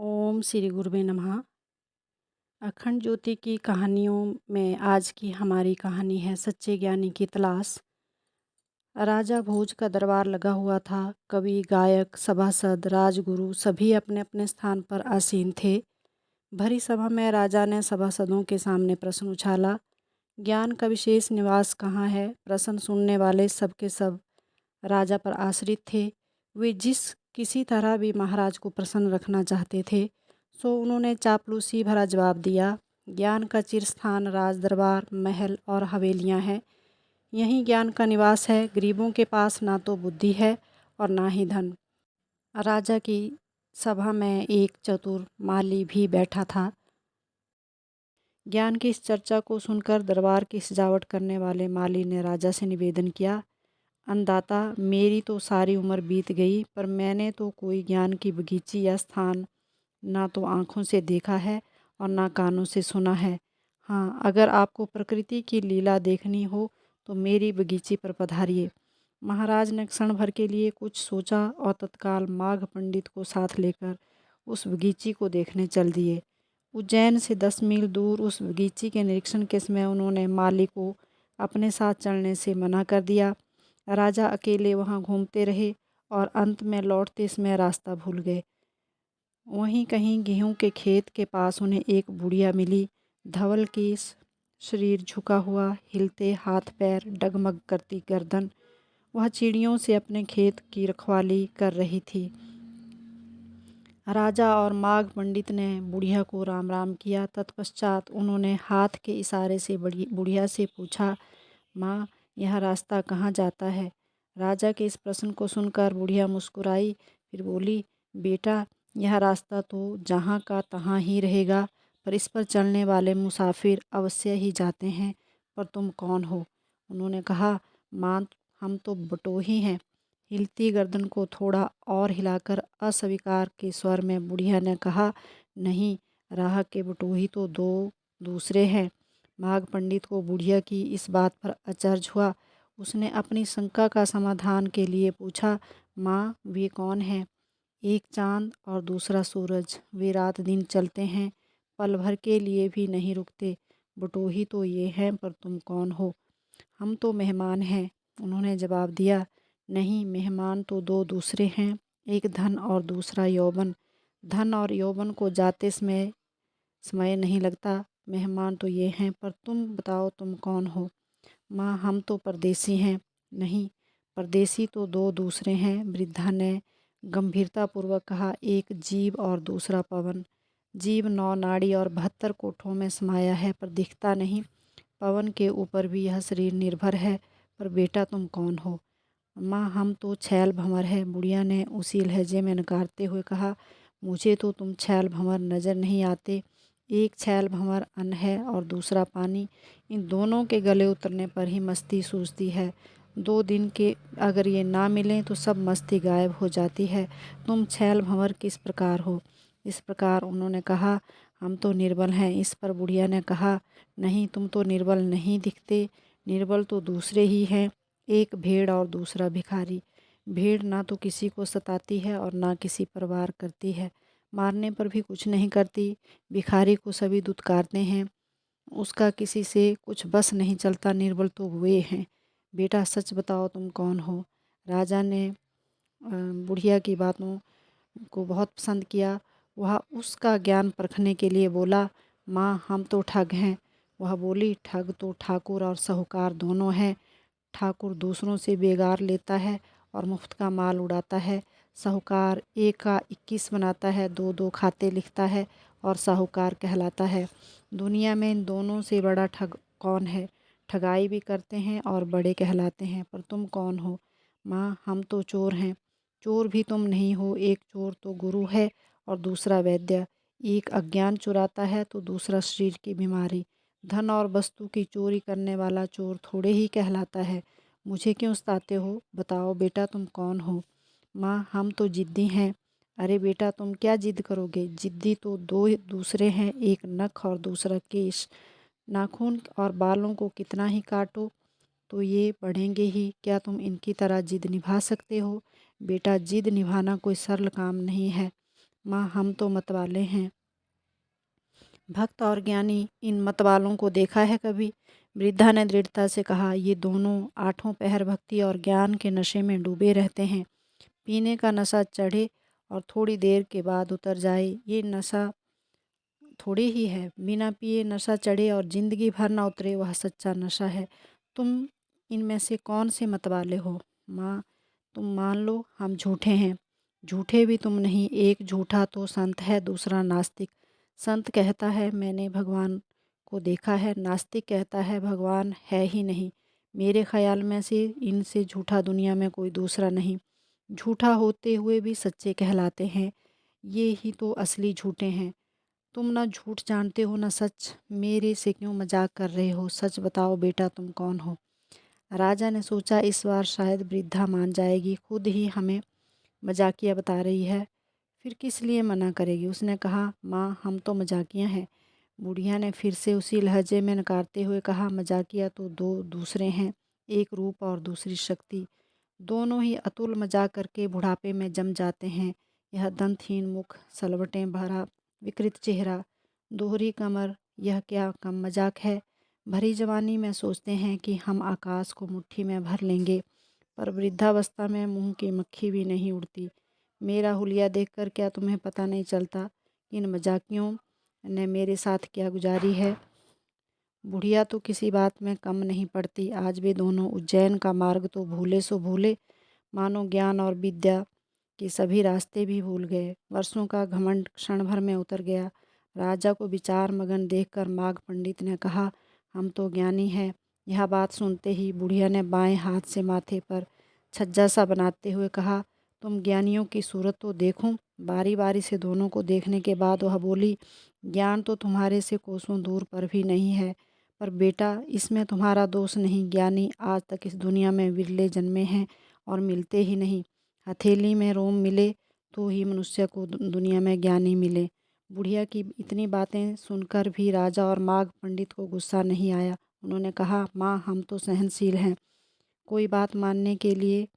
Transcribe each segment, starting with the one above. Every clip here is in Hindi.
ओम श्री गुरुवे नमः। अखंड ज्योति की कहानियों में आज की हमारी कहानी है सच्चे ज्ञानी की तलाश। राजा भोज का दरबार लगा हुआ था। कवि, गायक, सभासद, राजगुरु सभी अपने अपने स्थान पर आसीन थे। भरी सभा में राजा ने सभासदों के सामने प्रश्न उछाला, ज्ञान का विशेष निवास कहाँ है? प्रश्न सुनने वाले सबके सब राजा पर आश्रित थे। वे किसी तरह भी महाराज को प्रसन्न रखना चाहते थे, सो उन्होंने चापलूसी भरा जवाब दिया, ज्ञान का चिरस्थान राज दरबार, महल और हवेलियां हैं। यहीं ज्ञान का निवास है। गरीबों के पास ना तो बुद्धि है और ना ही धन। राजा की सभा में एक चतुर माली भी बैठा था। ज्ञान की इस चर्चा को सुनकर दरबार की सजावट करने वाले माली ने राजा से निवेदन किया, अन्नदाता, मेरी तो सारी उम्र बीत गई, पर मैंने तो कोई ज्ञान की बगीची या स्थान ना तो आँखों से देखा है और ना कानों से सुना है। हाँ, अगर आपको प्रकृति की लीला देखनी हो तो मेरी बगीची पर पधारिए। महाराज ने क्षण भर के लिए कुछ सोचा और तत्काल माघ पंडित को साथ लेकर उस बगीची को देखने चल दिए। उज्जैन से 10 मील दूर उस बगीची के निरीक्षण के समय उन्होंने माली को अपने साथ चलने से मना कर दिया। राजा अकेले वहाँ घूमते रहे और अंत में लौटते समय रास्ता भूल गए। वहीं कहीं गेहूं के खेत के पास उन्हें एक बुढ़िया मिली। धवल केस, शरीर झुका हुआ, हिलते हाथ पैर, डगमग करती गर्दन। वह चिड़ियों से अपने खेत की रखवाली कर रही थी। राजा और माघ पंडित ने बुढ़िया को राम राम किया। तत्पश्चात उन्होंने हाथ के इशारे से बुढ़िया से पूछा, माँ, यह रास्ता कहाँ जाता है? राजा के इस प्रश्न को सुनकर बुढ़िया मुस्कुराई, फिर बोली, बेटा, यह रास्ता तो जहाँ का तहाँ ही रहेगा, पर इस पर चलने वाले मुसाफिर अवश्य ही जाते हैं। पर तुम कौन हो? उन्होंने कहा, माँ, हम तो बटोही हैं। हिलती गर्दन को थोड़ा और हिलाकर अस्वीकार के स्वर में बुढ़िया ने कहा, नहीं, राह के बटोही तो दो दूसरे हैं। माघ पंडित को बुढ़िया की इस बात पर अचरज हुआ। उसने अपनी शंका का समाधान के लिए पूछा, माँ, वे कौन हैं? एक चांद और दूसरा सूरज, वे रात दिन चलते हैं, पल भर के लिए भी नहीं रुकते। बटोही तो ये हैं, पर तुम कौन हो? हम तो मेहमान हैं, उन्होंने जवाब दिया। नहीं, मेहमान तो दो दूसरे हैं, एक धन और दूसरा यौवन। धन और यौवन को जाते समय नहीं लगता। मेहमान तो ये हैं, पर तुम बताओ, तुम कौन हो? माँ, हम तो परदेसी हैं। नहीं, परदेसी तो दो दूसरे हैं, वृद्धा ने गंभीरतापूर्वक कहा। एक जीव और दूसरा पवन। जीव 9 नाड़ी और 72 कोठों में समाया है, पर दिखता नहीं। पवन के ऊपर भी यह शरीर निर्भर है। पर बेटा, तुम कौन हो? माँ, हम तो छैल भंवर है, बुढ़िया ने उसी लहजे में नकारते हुए कहा। मुझे तो तुम छैल भंवर नज़र नहीं आते। एक छैल भंवर अन्न है और दूसरा पानी। इन दोनों के गले उतरने पर ही मस्ती सूझती है। 2 दिन के अगर ये ना मिलें तो सब मस्ती गायब हो जाती है। तुम छैल भंवर किस प्रकार हो? इस प्रकार उन्होंने कहा, हम तो निर्बल हैं। इस पर बुढ़िया ने कहा, नहीं, तुम तो निर्बल नहीं दिखते। निर्बल तो दूसरे ही हैं, एक भेड़ और दूसरा भिखारी। भेड़ ना तो किसी को सताती है और ना किसी पर वार करती है, मारने पर भी कुछ नहीं करती। भिखारी को सभी दुत्कारते हैं, उसका किसी से कुछ बस नहीं चलता। निर्बल तो वे हैं। बेटा, सच बताओ, तुम कौन हो? राजा ने बुढ़िया की बातों को बहुत पसंद किया। वह उसका ज्ञान परखने के लिए बोला, माँ, हम तो ठग हैं। वह बोली, ठग तो ठाकुर और साहूकार दोनों हैं। ठाकुर दूसरों से बेगार लेता है और मुफ्त का माल उड़ाता है। साहूकार 1 का 21 बनाता है, 2 खाते लिखता है और साहूकार कहलाता है। दुनिया में इन दोनों से बड़ा ठग कौन है? ठगाई भी करते हैं और बड़े कहलाते हैं। पर तुम कौन हो? माँ, हम तो चोर हैं। चोर भी तुम नहीं हो। एक चोर तो गुरु है और दूसरा वैद्य। एक अज्ञान चुराता है तो दूसरा शरीर की बीमारी। धन और वस्तु की चोरी करने वाला चोर थोड़े ही कहलाता है। मुझे क्यों सताते हो? बताओ बेटा, तुम कौन हो? माँ, हम तो जिद्दी हैं। अरे बेटा, तुम क्या जिद करोगे? जिद्दी तो दो दूसरे हैं, एक नख और दूसरा केश। नाखून और बालों को कितना ही काटो तो ये बढ़ेंगे ही। क्या तुम इनकी तरह जिद निभा सकते हो? बेटा, जिद निभाना कोई सरल काम नहीं है। माँ हम तो मतवाले हैं। भक्त और ज्ञानी इन मतवालों को देखा है कभी? वृद्धा ने दृढ़ता से कहा, ये दोनों आठों पहर भक्ति और ज्ञान के नशे में डूबे रहते हैं। पीने का नशा चढ़े और थोड़ी देर के बाद उतर जाए, ये नशा थोड़ी ही है। बिना पिए नशा चढ़े और ज़िंदगी भर ना उतरे, वह सच्चा नशा है। तुम इनमें से कौन से मतवाले हो? माँ, तुम मान लो हम झूठे हैं। झूठे भी तुम नहीं, एक झूठा तो संत है, दूसरा नास्तिक। संत कहता है मैंने भगवान को देखा है, नास्तिक कहता है भगवान है ही नहीं। मेरे ख्याल में से इनसे झूठा दुनिया में कोई दूसरा नहीं। झूठा होते हुए भी सच्चे कहलाते हैं। ये ही तो असली झूठे हैं। तुम ना झूठ जानते हो ना सच। मेरे से क्यों मजाक कर रहे हो? सच बताओ बेटा, तुम कौन हो? राजा ने सोचा इस बार शायद वृद्धा मान जाएगी, खुद ही हमें मजाकिया बता रही है, फिर किस लिए मना करेगी। उसने कहा, माँ हम तो मजाकिया हैं। बुढ़िया ने फिर से उसी लहजे में नकारते हुए कहा, मजाकिया तो दो दूसरे हैं, एक रूप और दूसरी शक्ति। दोनों ही अतुल मजाक करके बुढ़ापे में जम जाते हैं। यह दंतहीन मुख, सलवटें भरा विकृत चेहरा, दोहरी कमर, यह क्या कम मजाक है? भरी जवानी में सोचते हैं कि हम आकाश को मुट्ठी में भर लेंगे, पर वृद्धावस्था में मुंह की मक्खी भी नहीं उड़ती। मेरा हुलिया देखकर क्या तुम्हें पता नहीं चलता कि इन मजाकियों ने मेरे साथ क्या गुजारी है? बुढ़िया तो किसी बात में कम नहीं पड़ती। आज वे दोनों उज्जैन का मार्ग तो भूले सो भूले, मानो ज्ञान और विद्या के सभी रास्ते भी भूल गए। वर्षों का घमंड क्षण भर में उतर गया। राजा को विचार मगन देखकर माघ पंडित ने कहा, हम तो ज्ञानी हैं। यह बात सुनते ही बुढ़िया ने बाएं हाथ से माथे पर छज्जा सा बनाते हुए कहा, तुम ज्ञानियों की सूरत तो देखूं। बारी बारी से दोनों को देखने के बाद वह बोली, ज्ञान तो तुम्हारे से कोसों दूर पर भी नहीं है, पर बेटा इसमें तुम्हारा दोष नहीं। ज्ञानी आज तक इस दुनिया में विरले जन्मे हैं और मिलते ही नहीं। हथेली में रोम मिले तो ही मनुष्य को दुनिया में ज्ञानी मिले। बुढ़िया की इतनी बातें सुनकर भी राजा और माघ पंडित को गुस्सा नहीं आया। उन्होंने कहा, माँ हम तो सहनशील हैं, कोई बात मानने के लिए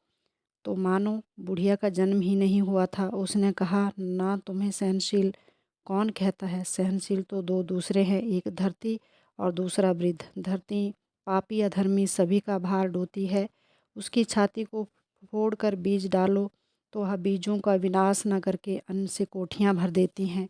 तो मानो। बुढ़िया का जन्म ही नहीं हुआ था। उसने कहा, ना तुम्हें सहनशील कौन कहता है? सहनशील तो दो दूसरे हैं, एक धरती और दूसरा वृद्ध। धरती पापी अधर्मी सभी का भार ढोती है, उसकी छाती को फोड़ कर बीज डालो तो वह बीजों का विनाश न करके अन्न से कोठियाँ भर देती हैं।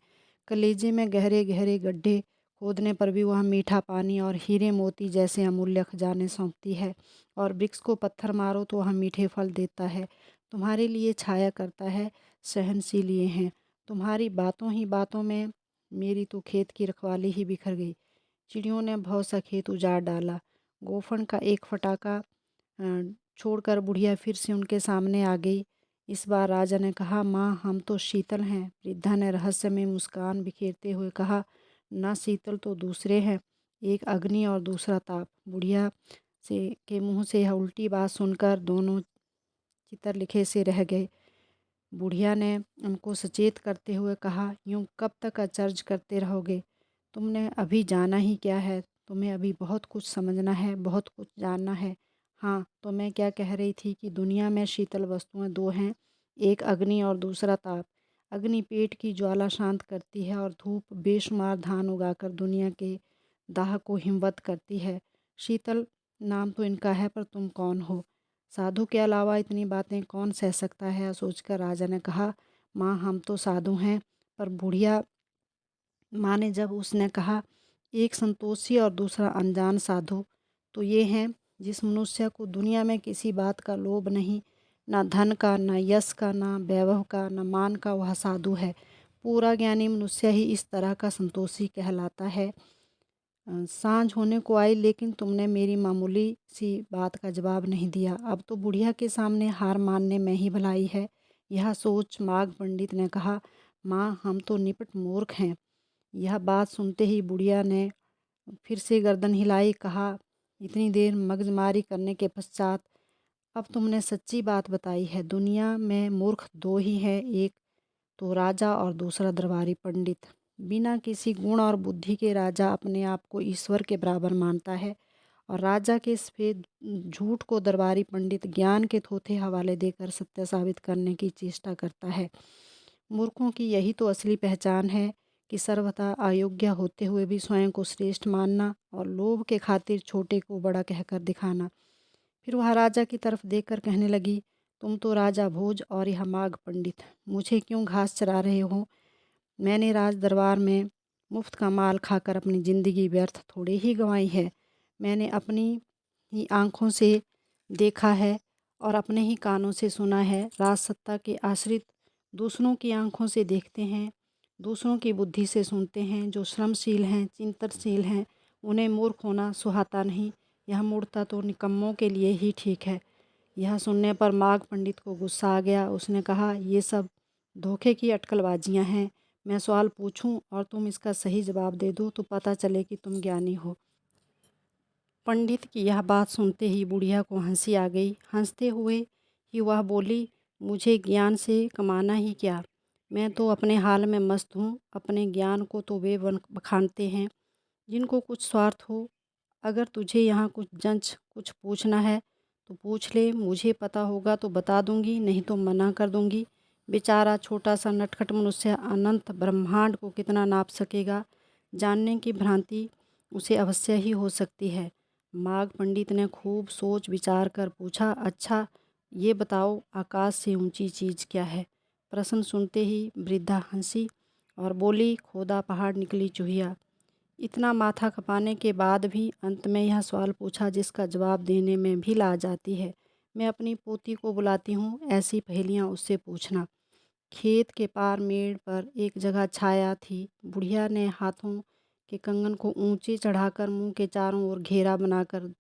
कलेजे में गहरे गहरे गड्ढे खोदने पर भी वह मीठा पानी और हीरे मोती जैसे अमूल्य खजाने सौंपती है। और वृक्ष को पत्थर मारो तो वह मीठे फल देता है। तुम्हारे लिए छाया करता है, सहनशील ये हैं। तुम्हारी बातों ही बातों में मेरी तो खेत की रखवाली ही बिखर गई। चिड़ियों ने बहुत सा खेत उजाड़ डाला। गोफन का एक फटाका छोड़कर बुढ़िया फिर से उनके सामने आ गई। इस बार राजा ने कहा, माँ हम तो शीतल हैं। वृद्धा ने रहस्य में मुस्कान बिखेरते हुए कहा, न शीतल तो दूसरे हैं, एक अग्नि और दूसरा ताप। बुढ़िया से के मुंह से यह उल्टी बात सुनकर दोनों चितर लिखे से रह गए। बुढ़िया ने उनको सचेत करते हुए कहा, यूँ कब तक अचर्ज करते रहोगे? तुमने अभी जाना ही क्या है? तुम्हें अभी बहुत कुछ समझना है, बहुत कुछ जानना है। हाँ, तो मैं क्या कह रही थी कि दुनिया में शीतल वस्तुएं दो हैं, एक अग्नि और दूसरा ताप। अग्नि पेट की ज्वाला शांत करती है और धूप बेशुमार धान उगाकर दुनिया के दाह को हिमवत करती है। शीतल नाम तो इनका है, पर तुम कौन हो? साधु के अलावा इतनी बातें कौन सह सकता है? सोचकर राजा ने कहा, माँ हम तो साधु हैं। पर बुढ़िया माँ ने जब उसने कहा, एक संतोषी और दूसरा अनजान साधु, तो ये हैं जिस मनुष्य को दुनिया में किसी बात का लोभ नहीं, ना धन का, ना यश का, ना वैभव का, ना मान का, वह साधु है। पूरा ज्ञानी मनुष्य ही इस तरह का संतोषी कहलाता है। साँझ होने को आई, लेकिन तुमने मेरी मामूली सी बात का जवाब नहीं दिया। अब तो बुढ़िया के सामने हार मानने में ही भलाई है। यह सोच माघ पंडित ने कहा, माँ हम तो निपट मूर्ख हैं। यह बात सुनते ही बुढ़िया ने फिर से गर्दन हिलाई, कहा, इतनी देर मगजमारी करने के पश्चात अब तुमने सच्ची बात बताई है। दुनिया में मूर्ख दो ही हैं, एक तो राजा और दूसरा दरबारी पंडित। बिना किसी गुण और बुद्धि के राजा अपने आप को ईश्वर के बराबर मानता है, और राजा के सफेद झूठ को दरबारी पंडित ज्ञान के थोथे हवाले देकर सत्य साबित करने की चेष्टा करता है। मूर्खों की यही तो असली पहचान है कि सर्वथा अयोग्य होते हुए भी स्वयं को श्रेष्ठ मानना और लोभ के खातिर छोटे को बड़ा कहकर दिखाना। फिर वह राजा की तरफ देखकर कहने लगी, तुम तो राजा भोज और यह माघ पंडित मुझे क्यों घास चरा रहे हो? मैंने राज दरबार में मुफ्त का माल खाकर अपनी ज़िंदगी व्यर्थ थोड़े ही गंवाई है। मैंने अपनी ही आँखों से देखा है और अपने ही कानों से सुना है, राजसत्ता के आश्रित दूसरों की आँखों से देखते हैं, दूसरों की बुद्धि से सुनते हैं। जो श्रमशील हैं, चिंतनशील हैं, उन्हें मूर्ख होना सुहाता नहीं। यह मूर्खता तो निकम्मों के लिए ही ठीक है। यह सुनने पर माघ पंडित को गुस्सा आ गया। उसने कहा, ये सब धोखे की अटकलबाजियाँ हैं। मैं सवाल पूछूं और तुम इसका सही जवाब दे दो तो पता चले कि तुम ज्ञानी हो। पंडित की यह बात सुनते ही बुढ़िया को हंसी आ गई। हंसते हुए ही वह बोली, मुझे ज्ञान से कमाना ही क्या, मैं तो अपने हाल में मस्त हूँ। अपने ज्ञान को तो वे बखानते हैं जिनको कुछ स्वार्थ हो। अगर तुझे यहाँ कुछ पूछना है तो पूछ ले, मुझे पता होगा तो बता दूंगी, नहीं तो मना कर दूंगी। बेचारा छोटा सा नटखट मनुष्य अनंत ब्रह्मांड को कितना नाप सकेगा, जानने की भ्रांति उसे अवश्य ही हो सकती है। माघ पंडित ने खूब सोच विचार कर पूछा, अच्छा ये बताओ, आकाश से ऊंची चीज़ क्या है? प्रश्न सुनते ही वृद्धा हंसी और बोली, खोदा पहाड़ निकली चूहिया। इतना माथा खपाने के बाद भी अंत में यह सवाल पूछा जिसका जवाब देने में भी लाज आती है। मैं अपनी पोती को बुलाती हूँ, ऐसी पहेलियाँ उससे पूछना। खेत के पार मेड़ पर एक जगह छाया थी। बुढ़िया ने हाथों के कंगन को ऊंचे चढ़ाकर मुंह के चारों ओर घेरा बनाकर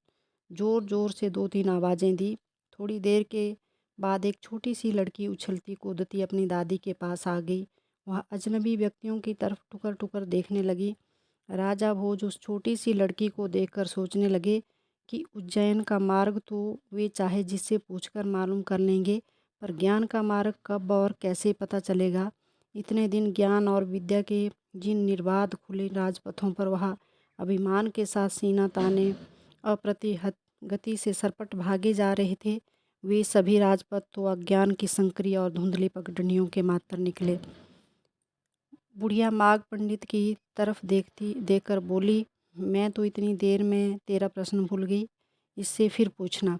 जोर जोर से दो तीन आवाज़ें दी। थोड़ी देर के बाद एक छोटी सी लड़की उछलती कूदती अपनी दादी के पास आ गई। वह अजनबी व्यक्तियों की तरफ टुकर टुकर देखने लगी। राजा भोज उस छोटी सी लड़की को देखकर सोचने लगे कि उज्जैन का मार्ग तो वे चाहे जिससे पूछकर मालूम कर लेंगे, पर ज्ञान का मार्ग कब और कैसे पता चलेगा? इतने दिन ज्ञान और विद्या के जिन निर्बाध खुले राजपथों पर वह अभिमान के साथ सीना ताने अप्रतिहत गति से सरपट भागे जा रहे थे, वे सभी राजपथ तो अज्ञान की संकरी और धुंधली पगडंडियों के मात्र निकले। बुढ़िया माघ पंडित की तरफ देखकर बोली, मैं तो इतनी देर में तेरा प्रश्न भूल गई, इससे फिर पूछना।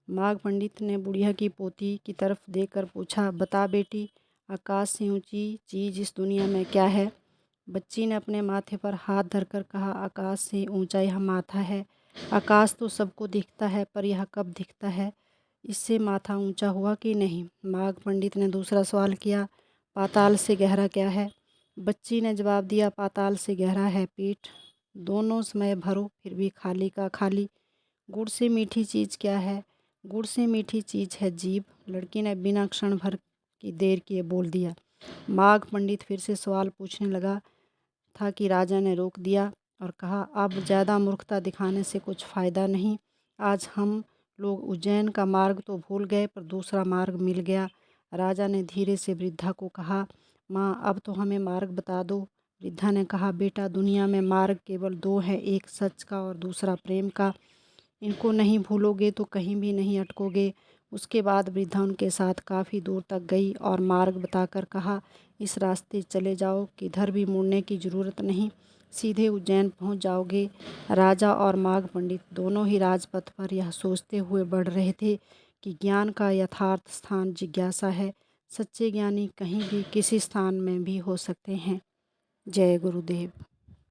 माघ पंडित ने बुढ़िया की पोती की तरफ देखकर पूछा, बता बेटी, आकाश से ऊंची चीज़ इस दुनिया में क्या है? बच्ची ने अपने माथे पर हाथ धरकर कहा, आकाश से ऊंचा यह माथा है। आकाश तो सबको दिखता है, पर यह कब दिखता है? इससे माथा ऊंचा हुआ कि नहीं? माघ पंडित ने दूसरा सवाल किया, पाताल से गहरा क्या है? बच्ची ने जवाब दिया, पाताल से गहरा है पेट। दोनों समय भरो फिर भी खाली का खाली। गुड़ से मीठी चीज़ क्या है? गुड़ से मीठी चीज़ है जीभ। लड़की ने बिना क्षण भर की देर किए बोल दिया। माघ पंडित फिर से सवाल पूछने लगा था कि राजा ने रोक दिया और कहा, अब ज़्यादा मूर्खता दिखाने से कुछ फ़ायदा नहीं। आज हम लोग उज्जैन का मार्ग तो भूल गए, पर दूसरा मार्ग मिल गया। राजा ने धीरे से वृद्धा को कहा, माँ अब तो हमें मार्ग बता दो। वृद्धा ने कहा, बेटा दुनिया में मार्ग केवल दो हैं, एक सच का और दूसरा प्रेम का। इनको नहीं भूलोगे तो कहीं भी नहीं अटकोगे। उसके बाद वृद्धा उनके साथ काफ़ी दूर तक गई और मार्ग बताकर कहा, इस रास्ते चले जाओ, किधर भी मुड़ने की ज़रूरत नहीं, सीधे उज्जैन पहुंच जाओगे। राजा और माघ पंडित दोनों ही राजपथ पर यह सोचते हुए बढ़ रहे थे कि ज्ञान का यथार्थ स्थान जिज्ञासा है। सच्चे ज्ञानी कहीं भी किसी स्थान में भी हो सकते हैं। जय गुरुदेव।